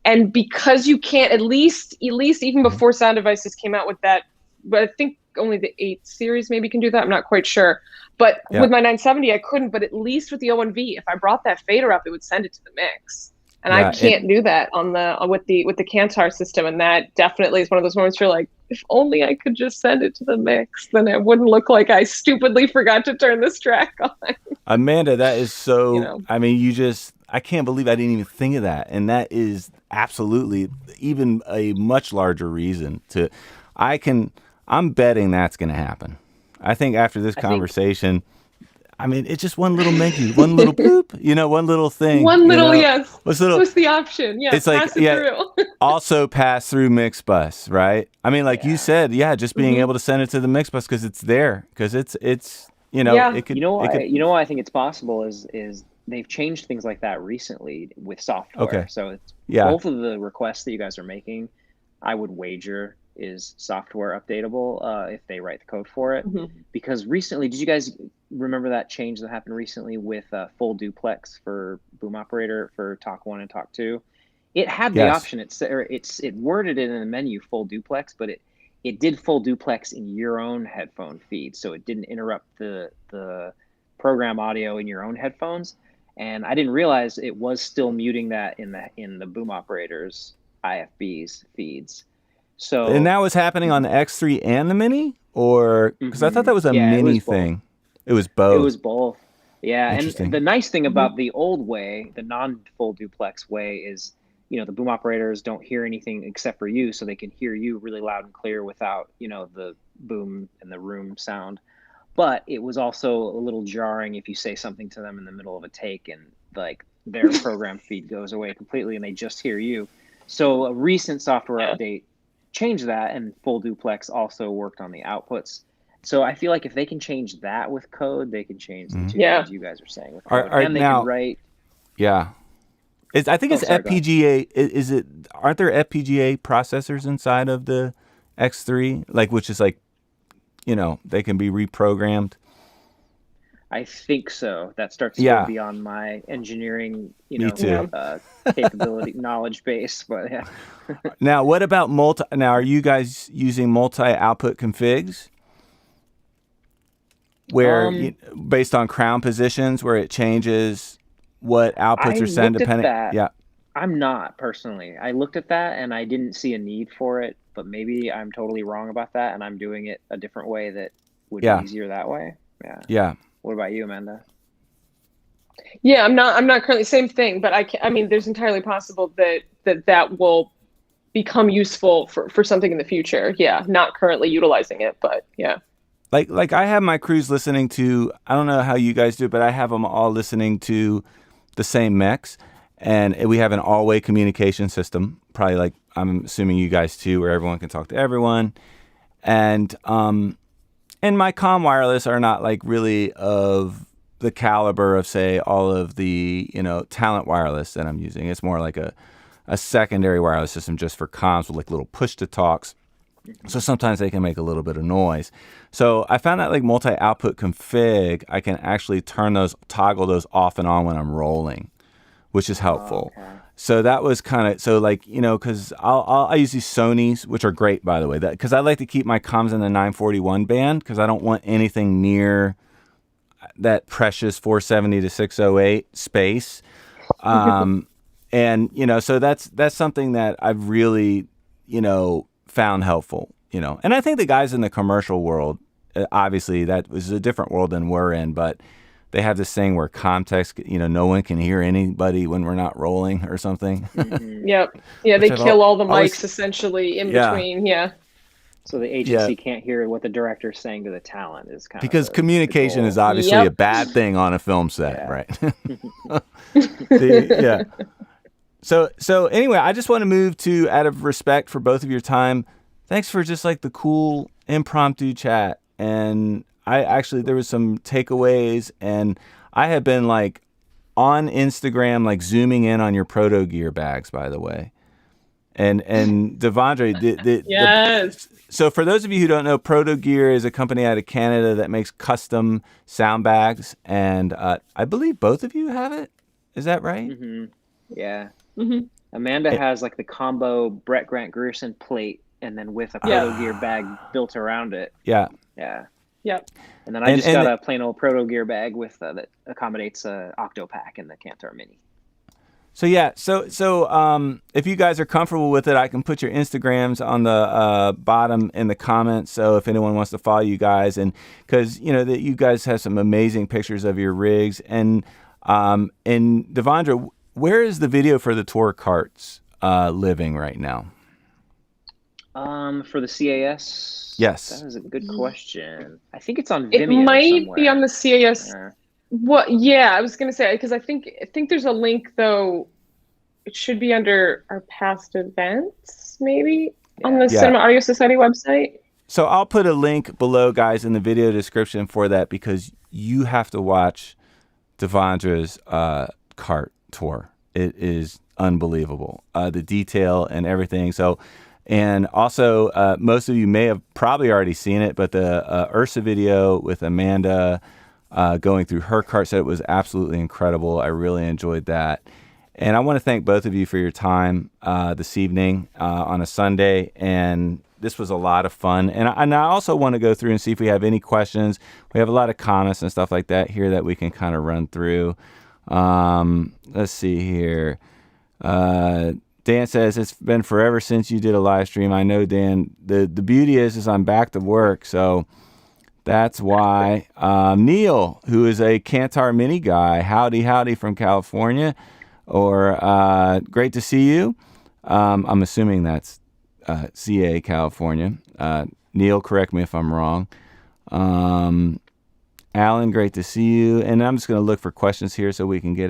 And because you can't, at least even before sound devices came out with that, but I think only the 8 series maybe can do that, I'm not quite sure. But with my 970 I couldn't, but at least with the O1V, if I brought that fader up, it would send it to the mix. And I can't do that with the Cantar system, and that definitely is one of those moments where you're like, if only I could just send it to the mix, then it wouldn't look like I stupidly forgot to turn this track on. Amanda, that is so. I can't believe I didn't even think of that, and that is absolutely even a much larger reason to. I'm betting that's going to happen. I think after this conversation. It's just one little menu, one little boop, one little thing. One little, yes. What's the option? Yeah, it's pass it through. Also pass through mix bus, right? You said, just being able to send it to the mix bus because it's there, because it's it could. Why I think it's possible is they've changed things like that recently with software. Okay. So it's both of the requests that you guys are making, I would wager is software updatable if they write the code for it. Because recently, did you guys remember that change that happened recently with full duplex for boom operator for talk 1 and talk 2? It had the option. It worded it in the menu full duplex, but it did full duplex in your own headphone feed, so it didn't interrupt the program audio in your own headphones. And I didn't realize it was still muting that in the boom operator's IFB's feeds. So, and that was happening on the X3 and the Mini, or because I thought that was a Mini thing. It was both. It was both. Yeah, and the nice thing about the old way, the non-full duplex way, is the boom operators don't hear anything except for you, so they can hear you really loud and clear without the boom and the room sound. But it was also a little jarring if you say something to them in the middle of a take and like their program feed goes away completely and they just hear you. So a recent software update changed that, and full duplex also worked on the outputs. So I feel like if they can change that with code, they can change the two things you guys are saying with code. And they can write. Yeah. I think it's FPGA. Aren't there FPGA processors inside of the X3? Which is they can be reprogrammed. I think so. That starts to go beyond my engineering, capability knowledge base. But yeah. Now, what about Now, are you guys using multi-output configs, where based on crown positions, where it changes what outputs are sent depending? Yeah, I'm not personally. I looked at that and I didn't see a need for it. But maybe I'm totally wrong about that, and I'm doing it a different way that would be easier that way. Yeah. Yeah. What about you, Amanda? Yeah, I'm not currently same thing, but there's entirely possible that will become useful for something in the future. Yeah, not currently utilizing it, but yeah. Like I have my crews listening to, I don't know how you guys do it, but I have them all listening to the same mix, and we have an all-way communication system, probably like I'm assuming you guys too, where everyone can talk to everyone. And my comm wireless are not like really of the caliber of, say, all of the, Talent wireless that I'm using. It's more like a secondary wireless system just for comms with like little push to talks. So sometimes they can make a little bit of noise. So I found that like multi-output config, I can actually toggle those off and on when I'm rolling, which is helpful. Oh, okay. So that was kind of, so like, because I use these Sonys, which are great, by the way, because I like to keep my comms in the 941 band because I don't want anything near that precious 470 to 608 space. And, so that's something that I've really, found helpful, and I think the guys in the commercial world, obviously that was a different world than we're in, but they have this thing where context, no one can hear anybody when we're not rolling or something. Mm-hmm. Yep. Yeah, they kill all the mics essentially in between. Yeah. So the agency can't hear what the director's saying to the talent is kind because of communication is obviously a bad thing on a film set, right? So anyway, I just want to move to, out of respect for both of your time, thanks for just like the cool impromptu chat. And there was some takeaways, and I have been like on Instagram, like zooming in on your Proto Gear bags, by the way. And Devondre, yes. So for those of you who don't know, Proto Gear is a company out of Canada that makes custom sound bags. And I believe both of you have it. Is that right? Mm-hmm. Yeah. Mm-hmm. Amanda has like the combo Brett Grant Grierson plate, and then with a Proto Gear bag built around it. Yeah. Yeah. Yep. And then I just got a plain old Proto Gear bag with that accommodates a Octopack in the Cantar Mini. So yeah, so if you guys are comfortable with it, I can put your Instagrams on the bottom in the comments. So if anyone wants to follow you guys, and because that you guys have some amazing pictures of your rigs, and Devondre, where is the video for the tour carts living right now? For the CAS? Yes. That is a good question. I think it's on Vimeo. It might somewhere. be on the CAS. Yeah. What? Yeah, I was gonna say, because I think there's a link though. It should be under our past events, maybe on the Cinema Audio Society website. So I'll put a link below, guys, in the video description for that, because you have to watch Devondre's cart tour. It is unbelievable, the detail and everything. So, and also, most of you may have probably already seen it, but the Ursa video with Amanda going through her cart set was absolutely incredible. I really enjoyed that. And I want to thank both of you for your time this evening on a Sunday. And this was a lot of fun. And I also want to go through and see if we have any questions. We have a lot of comments and stuff like that here that we can kind of run through. Let's see here. Dan says, it's been forever since you did a live stream. I know, Dan. The beauty is I'm back to work, so that's why. Neil, who is a Cantar Mini guy, howdy from California, or great to see you. I'm assuming that's CA, California. Neil, correct me if I'm wrong. Alan, great to see you. And I'm just going to look for questions here so we can get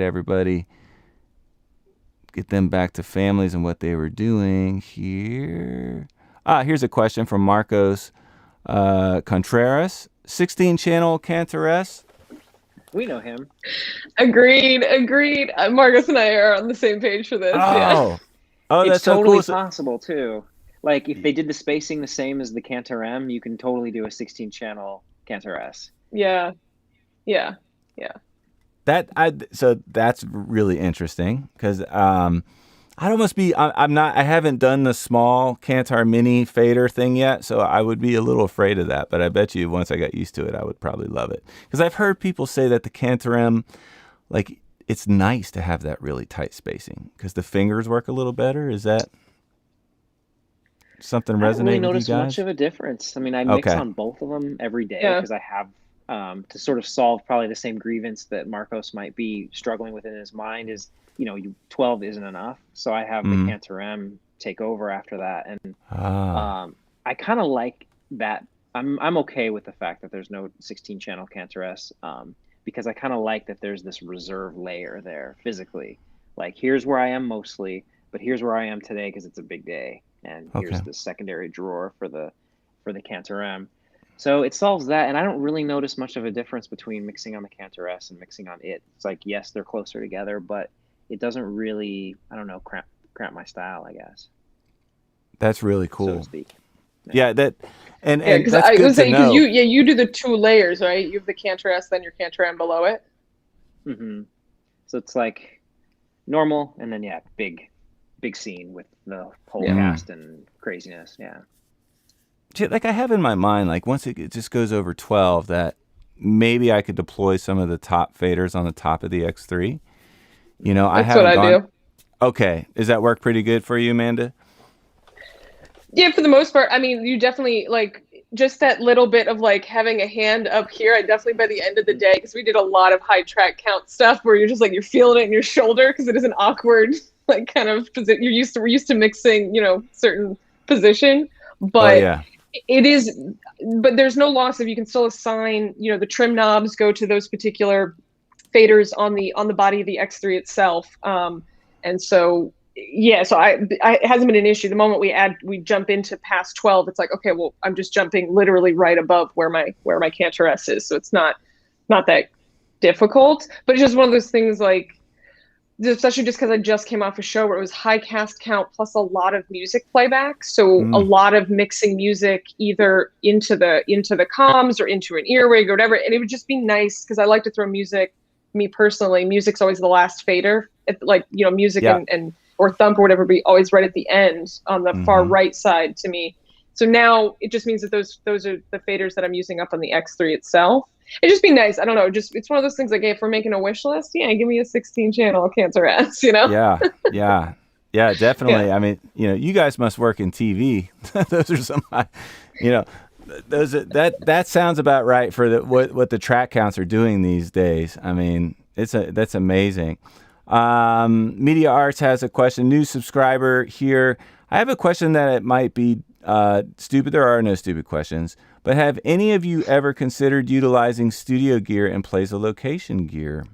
them back to families and what they were doing here. Here's a question from Marcos Contreras. 16-channel Cantar S. We know him. Agreed. Marcos and I are on the same page for this. Oh, that's it's totally so cool. possible too. Like if they did the spacing the same as the Cantar M, you can totally do a 16-channel Cantar S. Yeah. So that's really interesting, because I haven't done the small Cantar Mini fader thing yet, so I would be a little afraid of that. But I bet you once I got used to it, I would probably love it, because I've heard people say that the Cantar M, like, it's nice to have that really tight spacing because the fingers work a little better. Is that something resonating with you guys? I don't really notice much of a difference. I mean, I mix on both of them every day because I have to sort of solve probably the same grievance that Marcos might be struggling with in his mind is, 12 isn't enough. So I have the Cantar M take over after that. And Ah, I kind of like that. I'm okay with the fact that there's no 16 channel Cantar S, because I kind of like that there's this reserve layer there physically. Like here's where I am mostly, but here's where I am today because it's a big day, and okay. here's the secondary drawer for the Cantar M. So it solves that, and I don't really notice much of a difference between mixing on the Cantar S and mixing on it. It's like yes, they're closer together, but it doesn't really, I don't know, cramp my style, I guess, That's really so to cool. speak. Yeah. Yeah, that Yeah, and because that's I good was to saying because know. you do the two layers, right? You have the Cantor S, then your Cantor M below it. hmm So it's like normal, and then yeah, big scene with the whole Yeah. Mm. cast and craziness. Yeah. See, like I have in my mind, like once it just goes over 12, that maybe I could deploy some of the top faders on the top of the X3. You know, I That's what haven't I gone. do. Okay, does that work pretty good for you, Amanda? Yeah, for the most part. I mean, you definitely like just that little bit of like having a hand up here. I definitely by the end of the day, because we did a lot of high track count stuff where you're just like you're feeling it in your shoulder because it is an awkward like kind of position. We're used to mixing, certain position, Oh but yeah. it is. But there's no loss if you can still assign. The trim knobs go to those particular faders on the body of the X3 itself, and so yeah, so it hasn't been an issue. The moment we jump into past 12, it's like, okay, well, I'm just jumping literally right above where my Cantor S is, so it's not that difficult. But it's just one of those things, like especially just because I just came off a show where it was high cast count plus a lot of music playback, so a Mm. lot of mixing music either into the comms or into an earwig or whatever, and it would just be nice because I like to throw music. Me personally, music's always the last fader. Like music Yeah. and or thump or whatever be always right at the end on the far Mm-hmm. right side to me. So now it just means that those are the faders that I'm using up on the X3 itself. It'd just be nice. I don't know. Just it's one of those things like, hey, if we're making a wish list, yeah, give me a 16 channel Cantar S, Yeah. Yeah. Yeah. Yeah. Definitely. I mean, you guys must work in TV. Those are some, you know, that sounds about right for what the track counts are doing these days. I mean, that's amazing. Media Arts has a question. New subscriber here. I have a question that it might be stupid. There are no stupid questions. But have any of you ever considered utilizing studio gear in place of location gear?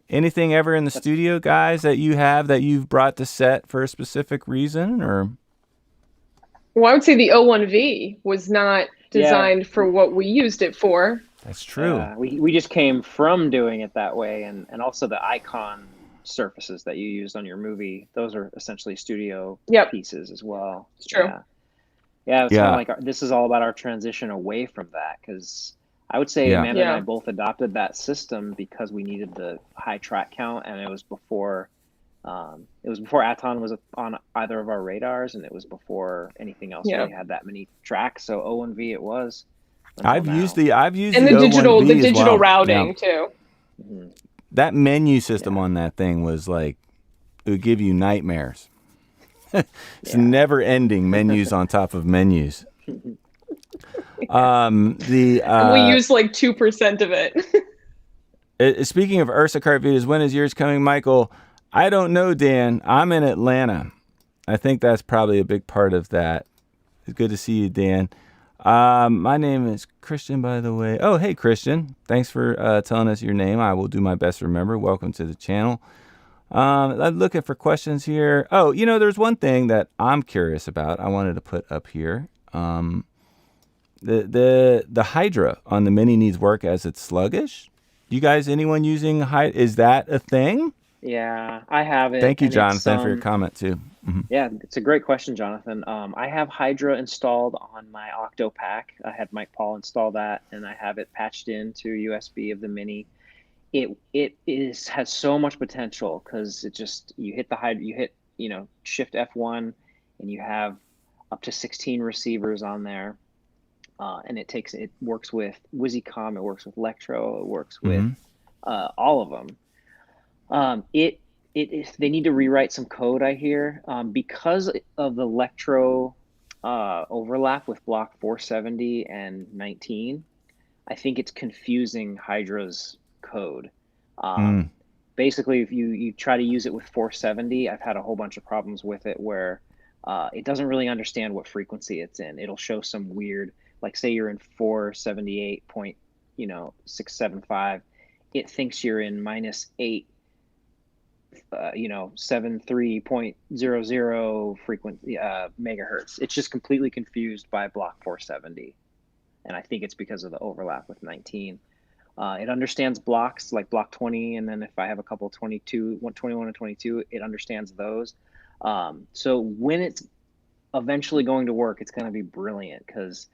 Anything ever in the studio, guys, that you've brought to set for a specific reason, or? Well, I would say the O1V was not Yeah. designed for what we used it for. That's true. Yeah. We just came from doing it that way, and also the icon surfaces that you used on your movie, those are essentially studio Yep, pieces as well. it's true. Yeah. Yeah, it's kind of Yeah. like this is all about our transition away from that, because I would say Yeah. Amanda and I Yeah. both adopted that system because we needed the high track count, and it was before Aaton was on either of our radars, and it was before anything else Yeah. really had that many tracks. So O&V it was until I've used now. the O1V as digital well. Yeah. routing too. Mhm. That menu system Yeah, on that thing was like, it would give you nightmares. It's yeah. never ending menus on top of menus. The And we use like 2% of it. Speaking of Ursa Cart videos, when is yours coming, Michael? I don't know, Dan. I'm in Atlanta. I think that's probably a big part of that. It's good to see you, Dan. My name is Christian, by the way. Oh, hey, Christian. Thanks for telling us your name. I will do my best to remember. Welcome to the channel. I'm looking for questions here. Oh, there's one thing that I'm curious about. I wanted to put up here. The Hydra on the Mini needs work as it's sluggish. You guys, anyone using Hydra? Is that a thing? Yeah, I have it, Thank you, and it's Jonathan, for your comment too. Mm-hmm. yeah, it's a great question, Jonathan. I have Hydra installed on my Octo pack. I had Mike Paul install that, and I have it patched into USB of the Mini. It has so much potential because it just you hit the Hydra, you hit Shift F1, and you have up to 16 receivers on there, and it works with WYSICOM, it works with Electro, it works with Mm-hmm. all of them. They need to rewrite some code, I hear, because of the Electro overlap with block 470 and 19. I think it's confusing Hydra's code. Mm. basically, if you try to use it with 470, I've had a whole bunch of problems with it where it doesn't really understand what frequency it's in. It'll show some weird, like say you're in 478.675, it thinks you're in -8, 73.00 frequency megahertz. It's just completely confused by block 470, and I think it's because of the overlap with 19. It understands blocks like block 20, and then if I have a couple 21 and 22, it understands those. So when it's eventually going to work, it's going to be brilliant because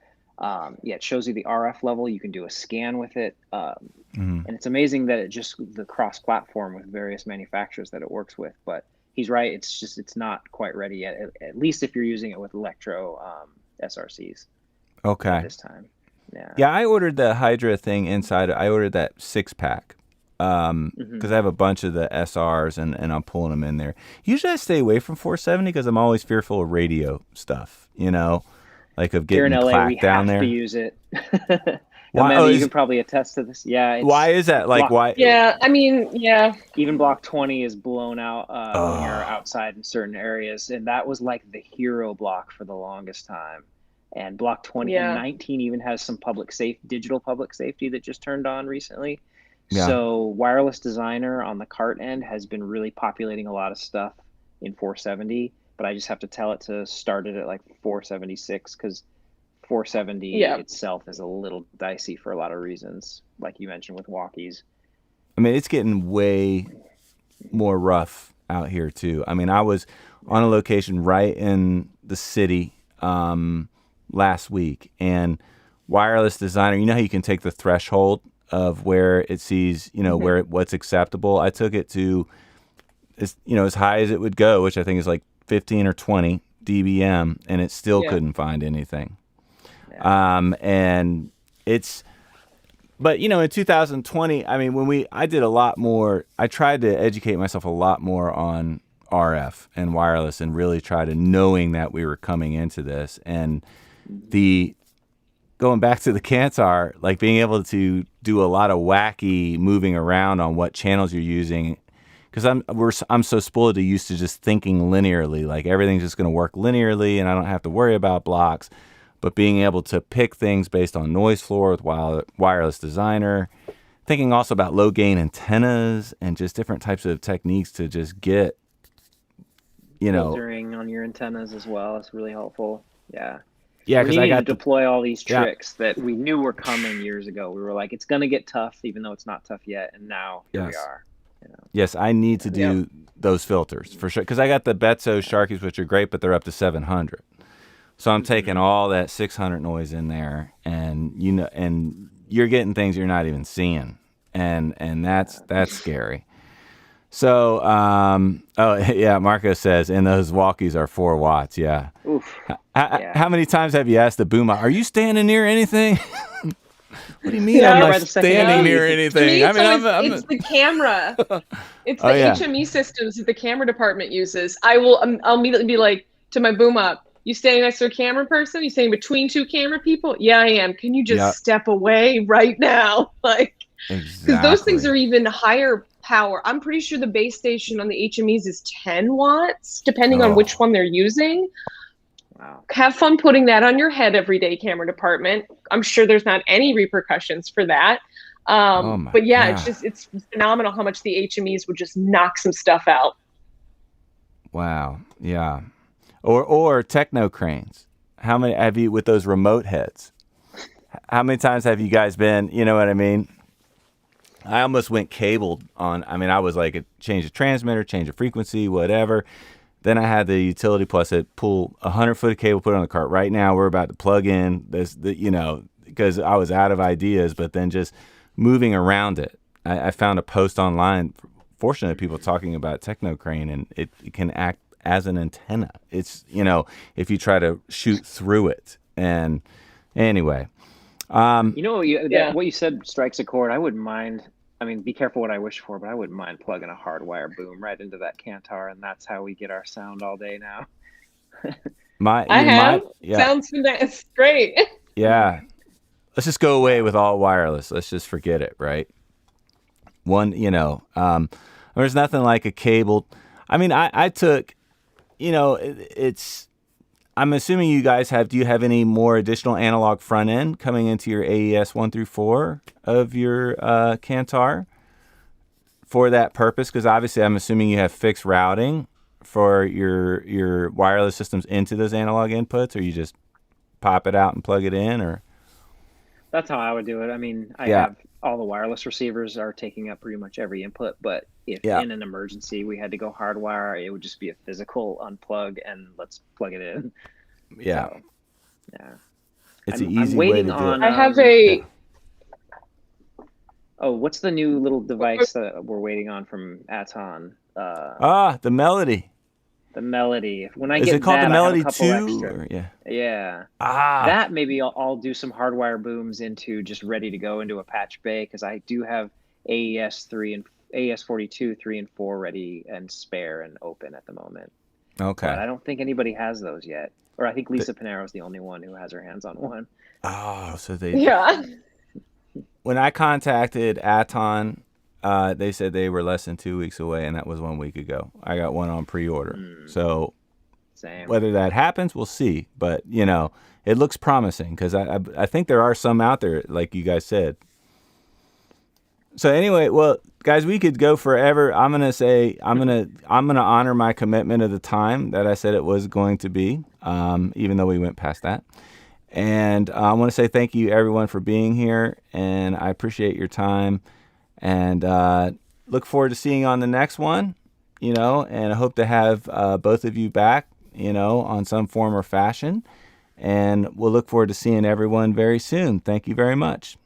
it shows you the RF level. You can do a scan with it, and it's amazing that the cross-platform with various manufacturers that it works with. But he's right; it's not quite ready yet. At least if you're using it with Electro SRCs. Okay. At this time. Yeah, I ordered the Hydra thing inside. I ordered that 6-pack because I have a bunch of the SRs and I'm pulling them in there. Usually I stay away from 470 because I'm always fearful of radio stuff, like of getting clacked down there. Here in LA, we have to use it. Why? Amanda, you can probably attest to this. Yeah. Why is that? Like, why? Yeah, I mean, yeah. Even block 20 is blown out when you're outside in certain areas, and that was like the hero block for the longest time. And block 20 and 19 even has some digital public safety that just turned on recently. Yeah. So Wireless Designer on the cart end has been really populating a lot of stuff in 470, but I just have to tell it to start it at like 476 because 470 itself is a little dicey for a lot of reasons, like you mentioned with walkies. I mean, it's getting way more rough out here too. I mean, I was on a location right in the city last week, and Wireless Designer, how you can take the threshold of where it sees, what's acceptable. I took it to, as high as it would go, which I think is like 15 or 20 dBm, and it still couldn't find anything. Yeah. And it's, but in 2020, I mean, I did a lot more. I tried to educate myself a lot more on RF and wireless, and really try to knowing that we were coming into this, and going back to the Cantar, like being able to do a lot of wacky moving around on what channels you're using, because I'm so spoiled to used to just thinking linearly, like everything's just going to work linearly and I don't have to worry about blocks. But being able to pick things based on noise floor with Wireless Designer, thinking also about low gain antennas and just different types of techniques to just get, filtering on your antennas as well. It's really helpful. Yeah. Yeah, because I got to deploy all these tricks that we knew were coming years ago. We were like, it's going to get tough, even though it's not tough yet. And now here we are. Yes, I need to do those filters for sure. Because I got the Betso Sharkies, which are great, but they're up to 700. So I'm taking all that 600 noise in there, and and you're getting things you're not even seeing, and that's scary. So, Marco says, and those walkies are 4 watts. Yeah. Oof. How many times have you asked the boom? Are you standing near anything? What do you mean I'm not standing near anything? It's the camera. It's the HME systems that the camera department uses. I'll immediately be like to my boom up, you standing next to a camera person? You standing between 2 camera people? Yeah, I am. Can you just step away right now? Because those things are even higher power. I'm pretty sure the base station on the HMEs is 10 watts, depending on which one they're using. Wow. Have fun putting that on your head every day, camera department. I'm sure there's not any repercussions for that. But it's phenomenal how much the HMEs would just knock some stuff out. Wow. Yeah. Or techno cranes. How many have you with those remote heads? How many times have you guys been, you know what I mean? I almost went cabled on, I was like, change the transmitter, change the frequency, whatever. Then I had the utility plus it pull 100-foot of cable, put it on the cart. Right now we're about to plug in this, because I was out of ideas, but then just moving around it. I found a post online, fortunately, people talking about techno crane, and it can act as an antenna. It's, if you try to shoot through it. And anyway. What you said strikes a chord. I wouldn't mind. Be careful what I wish for, but I wouldn't mind plugging a hardwire boom right into that Cantar, and that's how we get our sound all day now. Sounds it's great. Yeah. Let's just go away with all wireless. Let's just forget it, right? There's nothing like a cabled. I mean, I took, it's. I'm assuming you guys have. Do you have any more additional analog front end coming into your AES 1 through 4 of your Cantar for that purpose? Because obviously, I'm assuming you have fixed routing for your wireless systems into those analog inputs, or you just pop it out and plug it in, or. That's how I would do it. I mean, I have all the wireless receivers are taking up pretty much every input, but if in an emergency we had to go hardwire, it would just be a physical unplug and let's plug it in. Yeah. So, yeah. It's an easy way to do it. I have a... Oh, what's the new little device that we're waiting on from Aaton? The Melody. The Melody. When I Is get it called that, the Melody I have a couple 2? extra. Or, yeah. Yeah. Ah. That maybe I'll do some hardwire booms into just ready to go into a patch bay, because I do have AES 3 and AES 42, 3 and 4 ready and spare and open at the moment. Okay. But I don't think anybody has those yet. Or I think Lisa Pinero is the only one who has her hands on one. Oh, so they... Yeah. When I contacted Aaton, they said they were less than 2 weeks away, and that was 1 week ago. I got one on pre-order. So Same. whether that happens, we'll see. But, it looks promising, because I think there are some out there, like you guys said. So anyway, well, guys, we could go forever. I'm gonna say I'm gonna honor my commitment of the time that I said it was going to be, even though we went past that. And I want to say thank you, everyone, for being here, and I appreciate your time. And look forward to seeing you on the next one. And I hope to have both of you back, on some form or fashion. And we'll look forward to seeing everyone very soon. Thank you very much.